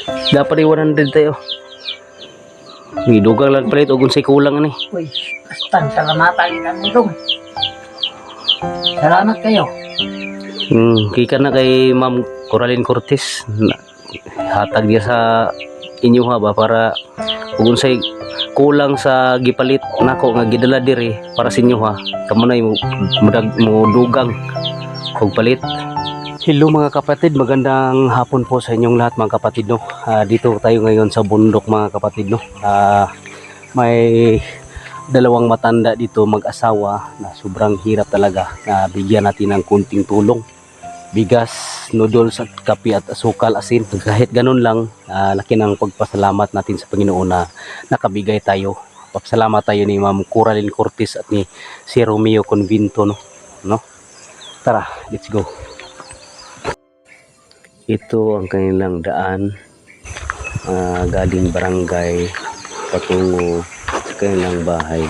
Dapat 100 tayo. Dugang lang palit o kung say kulang ani. Uy, basta salamatan kami dong. Salamat kayo. Kika na kay Ma'am Coraline Cortez. Hatag dia sa inyo ha ba para kung say kulang sa gipalit nako nga gidala diri para sa inyo ha. Kamo na mo dugang og palit. Hello mga kapatid, magandang hapon po sa inyong lahat mga kapatid no. Dito tayo ngayon sa bundok mga kapatid no. May dalawang matanda dito mag-asawa na sobrang hirap talaga na bigyan natin ng kunting tulong. Bigas, noodles at kape at asukal, asin. Kahit ganun lang, laki ng pagpasalamat natin sa Panginoon na nakabigay tayo. Pagpasalamat tayo ni Ma'am Coraline Cortez at ni si Romeo Convinto no. Tara, let's go. Ito ang kanilang daan galing barangay patungo sa kanilang bahay.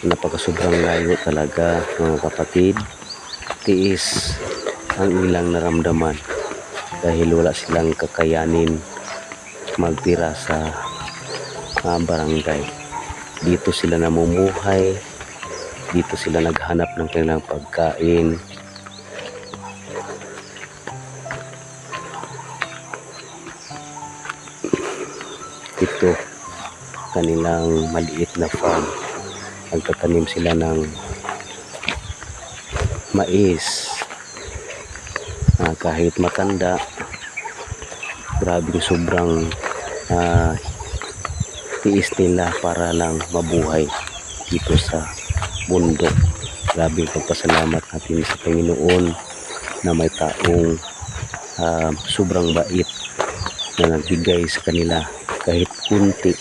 Napakasobrang layo talaga mga kapatid. Tiis ang ilang naramdaman dahil wala silang kakayanin magtira sa barangay. Dito sila namumuhay, dito sila naghanap ng kanilang pagkain. Ito kanilang maliit na farm. Nagtatanim sila ng mais. Kahit matanda, grabe sobrang tiis nila para lang mabuhay dito sa bundok. Grabe pagpasalamat natin sa Panginoon na may taong sobrang bait na nagbigay sa kanila kahit kunti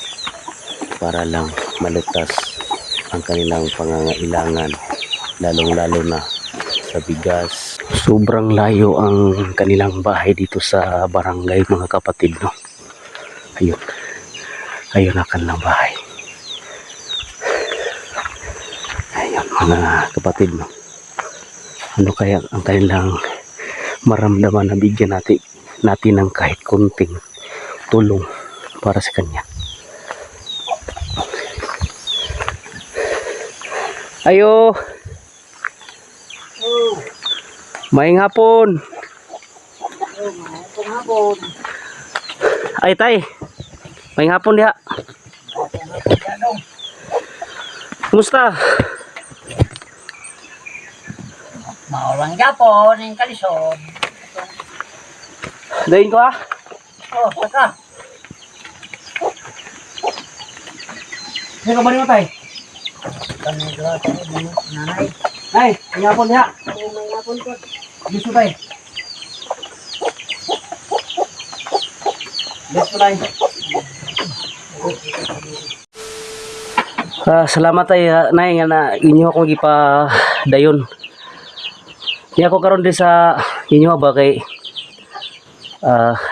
para lang malutas ang kanilang pangangailangan, lalong-lalo na sa bigas. Sobrang layo ang kanilang bahay dito sa barangay mga kapatid no. Ayun ang kanilang bahay. Ayun mga kapatid no. Ano kaya ang kanilang maramdaman na bigyan natin ng kahit kunting tulong para sa kanya. Ayo. Maayong hapon. Maayong hapon. Ay tay. Maayong hapon diha. Kumusta? Maulang Japon yung kalison. Dahin ko Oh, saka. Sino ka ba niyo tay? Kami dua tayo, nanay. Ay, maayong hapon diha. Maayong hapon po. Gusto tay. Gusto tay. Salamat tayo nay nga na inyo akong gipadayon. Di ako karon di sa inyo ba kay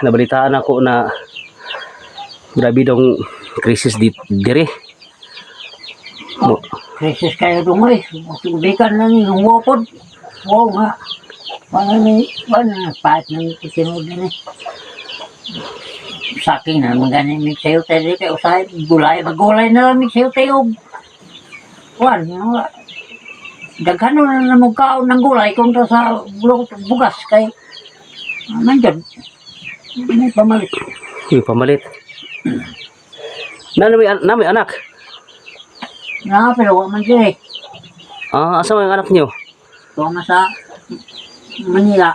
nabalitaan ako na grabe dong krisis dire. Krisis kayo dumay. Subikan lang yung wapod. Wow nga. Wala paat ng kitinod din eh. Sa akin na maganin may sayo tayo dito. Usahay, gulay na lang may sayo tayo. Wan, daghan na magkaon ng gulay kung to sa bugas kay nandiyan. May pamalit. May pamalit. Na may anak. Pero wala man dyan eh. Asa may anak niyo? Ito nga sa Manila.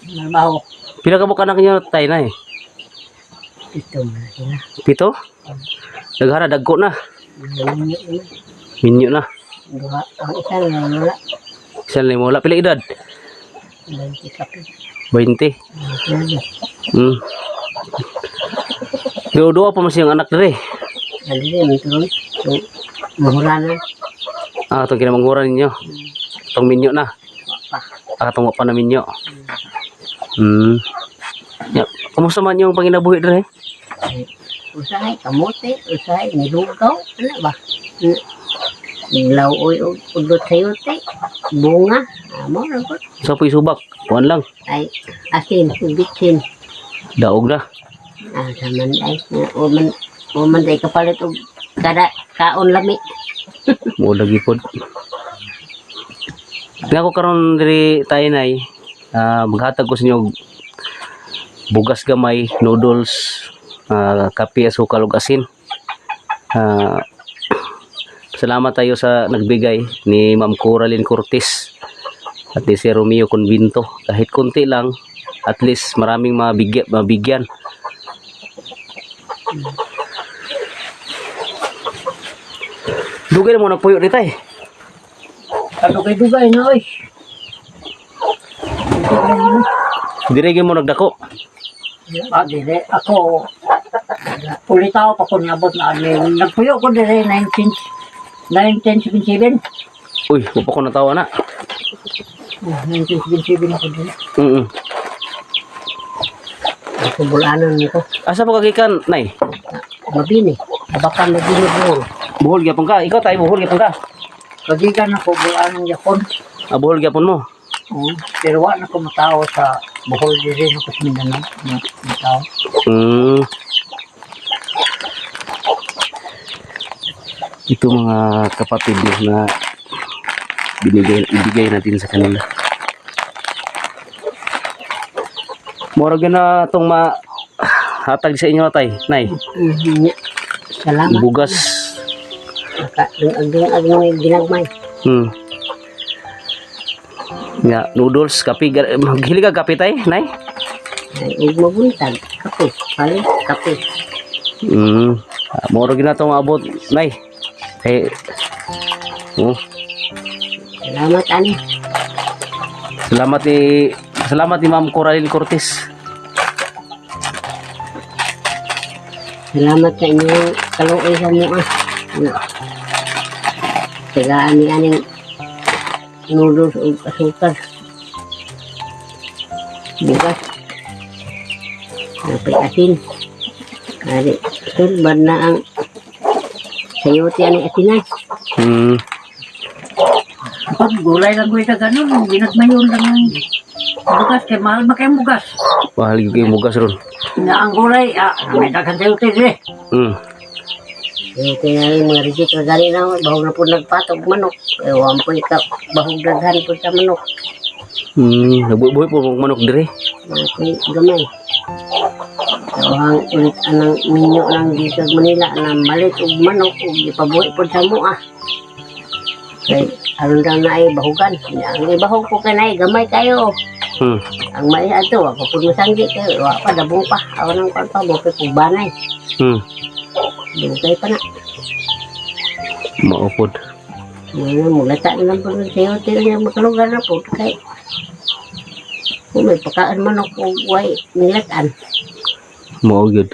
Narbaho. Pila ka anak niyo tay na eh? Ito na sila. 7? Daghara dagko na. Minyo na. Ang isa na wala. Isa na wala. Pila edad? 20. Dua-dua pa mas yung anak dire. Dali may tuloy. Mahuranan. Itong kinamanghuran ninyo. Itong minyo na. Itong wapa na minyo. Kumusta man yung panginabuhi dire? Usahay, kamote, usahay, nilugaw. Ano ba? Nilaw-oy o udot sayote. Bunga. Amo na po. Sa pu'y subak. Kuhan lang. Ay, asin, bitsin. Daog na. Saman ay. Uman day kapalit og kada kaon lami. Mo lagi pod. Nga ko karon diri tayo nay, maghatag ko sa inyo og bugas gamay, noodles, kape, asukal ug asin. Salamat tayo sa nagbigay ni Ma'am Coraline Cortez at ni Sir Romeo Convinto. Kahit konti lang, at least maraming mabigyan. Dugay na mo nagpuyo ni tay. Kadugay-dugay na oy. Dire gyud mo nagdako. Dire ako ulitaw pa ko niabot na nagpuyo ko dire 1977. Uy, mo pa ko natawa na. 1977 ako dire. Ako bulanan nito. Asa mo kagikan, nay? Mabini. Baka mabini buhol. Buhol gyapon ka. Ikaw tay buhol gyapon ka. Kagikan ako bulanan Japon. Buhol gyapon mo. Pero wala na ko matao sa Bohol dire no kus Mindanao. Matao. Ito mga kapatid na ibigay natin sa kanila. Mura na itong hatag sa inyo tay, nay. Salamat. Bugas. Ang ginagmay. Ya, noodles, kape. Maghili ka kape tay, nay? Ay, mabuntag. Kape. Pali, kape. Mura na itong abot, nay. Salamat, ani. Salamat ni Ma'am Coraline Cortez. Salamat sa inyong kaluoy sa mga. Tagaan ni aning noodles o asukar. Bukas. Napay asin. Ari, sulbad na ang sayote ani asinan. Pag gulay lang ko ita ganun, ginagmayon lang ng bugas kay mahal ba kayong bugas? Mahal yung bugas ron. Na ang gulay, may dagan tayo dire. Sayote na yung mga rigit na gani na, bahog na po nagpatog manok. Ewan po bahog daghan po sa manok. Nabuhay po mong manok dire. Napay gamay. Ang ulit anang minyo ng dito sa Manila na malit og manok ug ipabuhi po sa mua. Kay aron daw na ay bahugan. Ang ibahog po kanay gamay kayo. Ang may ato wa pa pud masanggi kay wa pa dabong pa. Aw nang pa mo kay banay. Dugay pa na. Maupod. Ano mo lata lang po sa hotel niya makalugar na po kay kung may pagkaan manok o way nilatan. Mao gyud.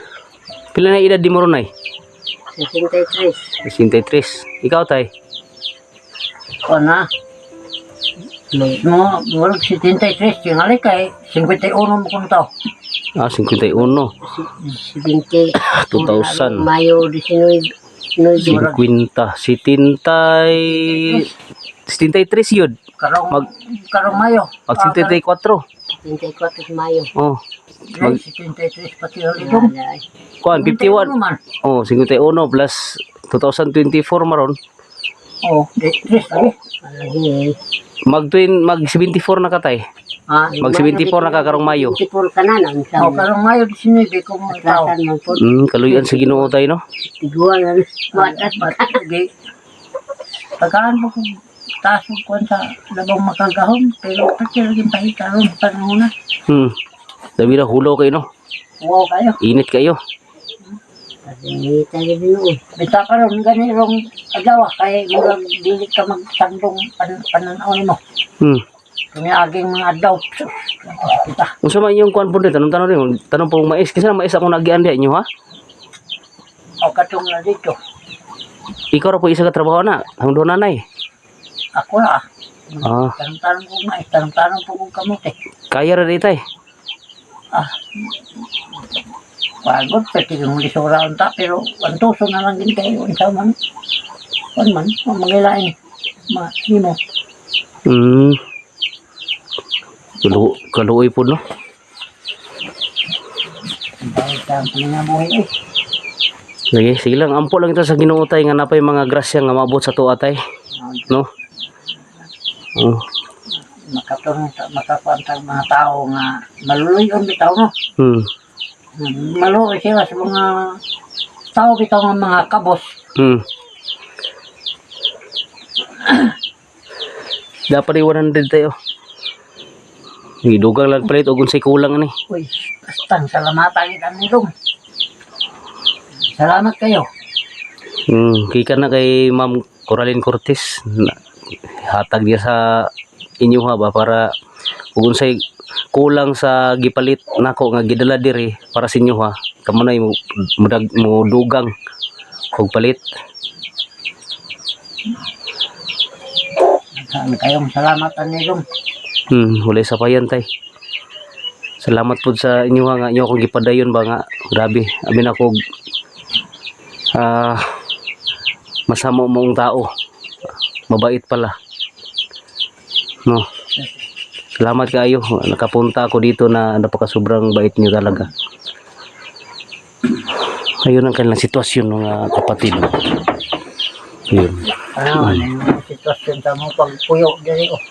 Pila na edad di mo ron nay? 63. 63. Ikaw tay? O na. Murag 73, tingali kay 51 mo kung tao. 51. 70. 2000. Mayo 19. 50. 73 yun. Karong Mayo. Mag 74. 24 sa Mayo. Oh. Mag 73 pati ulit. Kuan 51. Oh, 51 plus 2024 maron. Oh, 3 lagi. Lagi. Mag 74 na katay. Mag 74 na ka karong Mayo. 74 ka na nang Oh, karong Mayo 19 kung tao. atrasan mo po. Kaluyan sa Ginoo tay no. Tiguan na matras Sige. Pagkaan mo kung taas mo kung sa labang makagahon, pero pati lagi pahita ron, panahon na. Sabi na hulo kayo no. Wow kayo. Init kayo. Kasi tayo din noon. Bita ka ron, ganirong agawa, kaya murag dili ka magsandong pananaw mo. Kung aging mga adlaw. Kita. Kung sa yung kuan po dito, tanong rin, tanong po mais. Kasi na mais akong nagian di nyo ha? O katong na dito. Ikaw ra po isa ka trabaho na. Ang doon nanay. Ako na. Tanong-tanong ko mais, tanong-tanong po kong kamote. Kaya ra dito eh. Pagod, pati yung lisura unta, pero 1,000 na lang din kayo. Unsa man. Kung man, mangilain. Mahimo. Kaluoy po no. Sa mga buhay eh. Sige, sige lang, ampo lang ito sa Ginoo tay nga napay mga grasya nga maabot sa tuwa tay, no? Oh. Makakuantang mga tao nga maluluyon bitaw no. Hmm. Maluloy sila sa mga tao bitaw nga mga kabos. Hmm. Dapat ay 100 tayo. Hidugang lang palit og unsay kulang ani. Uy, kastang salamatan kita nilong. Salamat kayo. Kika na kay Ma'am Coraline Cortez. Hatag niya sa inyo ha ba para ug unsay kulang sa gipalit nako nga gidala diri para sa inyo ha. Kamo na mo dugang og palit. Kayong salamatan nilong. Wala sa payan tay. Salamat po sa inyo ha, nga inyo akong gipadayon ba nga. Grabe, amin ako masama mong tao. Mabait pala. No. Salamat kayo. Nakapunta ako dito na napaka-sobrang bait niyo talaga. Ayun ang kanilang sitwasyon mga kapatid. Yun. Ano yung sitwasyon sa mga pagpuyo diri oh.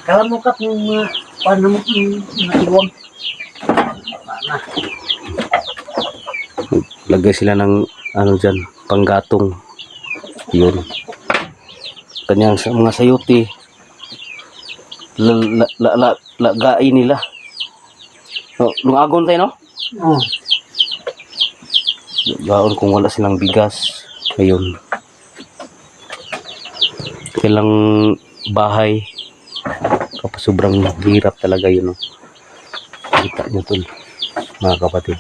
Kalamukat ng mga paano mo matiwang. Lagay sila ng ano dyan, panggatong. Yun. Kanyang mga sayuti. Lagain nila. Lungagon tayo, no? Oh. Gaon kung wala silang bigas. Ayun. Kailang bahay. Kapag sobrang hirap talaga yun. No? Kita nyo tol, mga kapatid.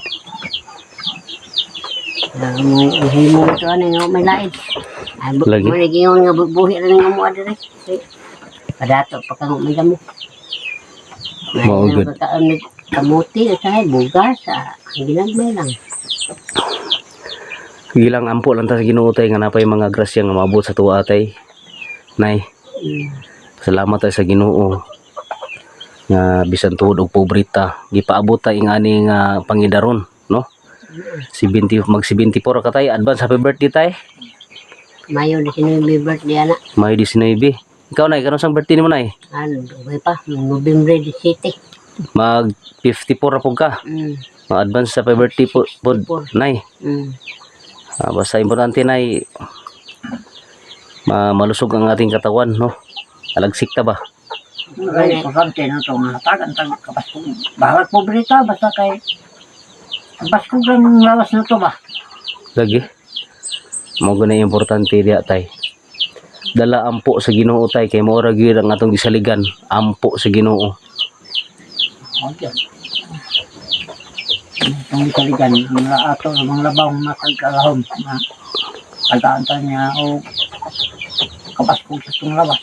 May mo ito ano may lain. Lagi? Mo lagi yun nga buhi rin nga mo adire. Padato pa kang may damo. Maugod. Kamuti sa bugas ang ginagmay lang. Gilang ampo lang ta sa Ginoo tay nga napay mga grasya nga maabot sa tuwa tay. Nay. Salamat tayo sa Ginoo. Nga bisan tuod og pobrita, gipaabot ta ing ani nga pangidaron, no? 70 mag 74 ka tay, advance happy birthday tay. Mayo di sini birthday ana. May 19. Ikaw nay, kanang sang birthday nimo nay? Ano, dugay pa, November 17. Mag 54 ra pud ka. Mag advance happy birthday po nay. Basta importante nay malusog ang ating katawan, no? Alagsik ta ba? Ay, pagkante na ito nga tagan tag kapaskog. Barat pobrita basta kay kapaskog lang lawas na ito ba? Lagi. Mao gani importante diya tay. Dala ampo sa Ginoo tay kay mao ra gyud ang atong gisaligan, ampo sa Ginoo. Okay. Itong kaligan, mga ato, mga labaw, mga kagkalahom, mga kagkaanta niya o kapaskog sa itong lawas.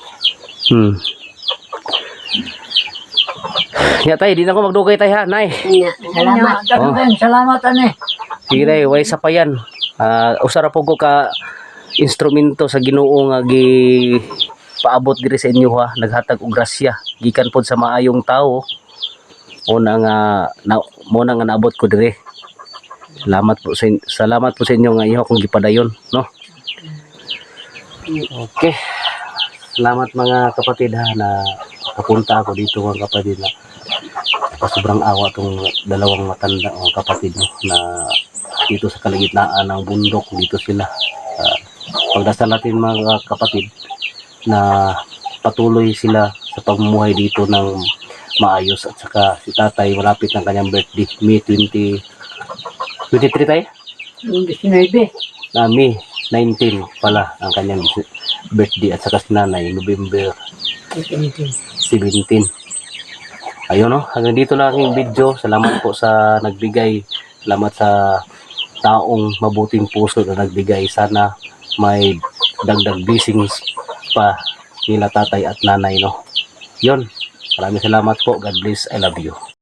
Ya tay, di na ko magdugay tay ha, nay. Salamat. Salamat ane. Sige tay, way sa payan. Usara po ko ka instrumento sa Ginoo nga gi paabot diri sa inyo ha, naghatag og grasya gikan pod sa maayong tao. Una nga mo na nga naabot ko diri. Salamat po sa inyo nga iho kong gipadayon, no? Okay. Salamat mga kapatid ha na kapunta ako dito mga kapatid na sobrang awa tong dalawang matanda mga kapatid no, na dito sa kalagitnaan ng bundok dito sila. Pagdasal natin mga kapatid na patuloy sila sa pamumuhay dito ng maayos at saka si tatay malapit ng kanyang birthday May 23 tayo? Yung 19. May 19 pala ang kanyang birthday at saka si nanay November 17. Ayun no, hanggang dito na aking video. Salamat po sa nagbigay. Salamat sa taong mabuting puso na nagbigay. Sana may dagdag blessings pa nila tatay at nanay no. Yun. Maraming salamat po. God bless. I love you.